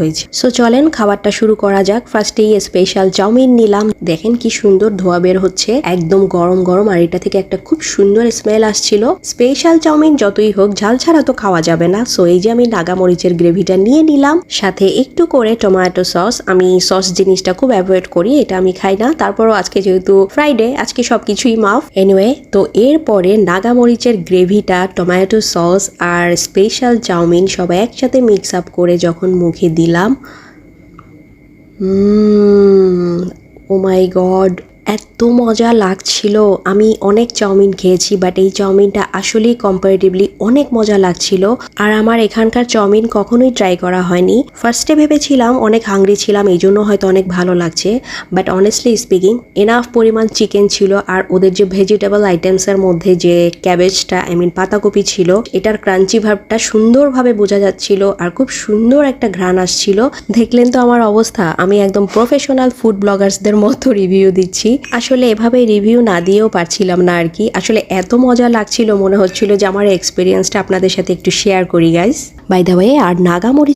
হয়েছে। সো চলেন খাবারটা শুরু করা যাক। ফার্স্টেই স্পেশাল চাউমিন নিলাম। দেখেন কি সুন্দর ধোয়া বের হচ্ছে, একদম গরম গরম, আর এটা থেকে একটা খুব সুন্দর স্মেল আসছিল। স্পেশাল চাউমিন যতই হোক ঝাল ছাড়া তো খাওয়া যাবে না। সো এই যে আমি নাগা মরিচের গ্রেভিটা নিয়ে নিলাম, সাথে একটু করে টমেটো সস। আমি সস জিনিসটা খুব অ্যাভয়েড করি, এটা আমি খাই না। তারপরও আজকে যেহেতু ফ্রাইডে, আজকে সবকিছুই মাফ। এনিওয়ে, তো এরপরে নাগা মরিচের গ্রেভিটা, টমেটো সস আর স্পেশাল চাউমিন সব একসাথে মিক্স আপ করে যখন মুখে দিলাম, ও মাই গড, এত মজা লাগছিল। আমি অনেক চাউমিন খেয়েছি, বাট এই চাউমিনটা আসলেই কম্পারেটিভলি অনেক মজা লাগছিল। আর আমার এখানকার চাউমিন কখনোই ট্রাই করা হয়নি। ফার্স্টে ভেবেছিলাম, অনেক হাংরি ছিলাম, এই জন্য হয়তো অনেক ভালো লাগছে, বাট অনেস্টলি স্পিকিং এনাফ পরিমাণ চিকেন ছিল। আর ওদের যে ভেজিটেবল আইটেমসের মধ্যে যে ক্যাবেজটা, পাতাকপি ছিল, এটার ক্রাঞ্চি ভাবটা সুন্দরভাবে বোঝা যাচ্ছিল, আর খুব সুন্দর একটা ঘ্রাণ আসছিল। দেখলেন তো আমার অবস্থা, আমি একদম প্রফেশনাল ফুড ব্লগার্সদের মতো রিভিউ দিচ্ছি। আসলে এভাবে রিভিউ না দিয়েও পারছিলাম না আর কি। আসলে এত মজা লাগছিল, মনে হচ্ছিল যে আমার এক্সপিরিয়েন্সটা আপনাদের সাথে একটু শেয়ার করি গাইস। বাই দ্য ওয়ে, আর নাগা মরিচ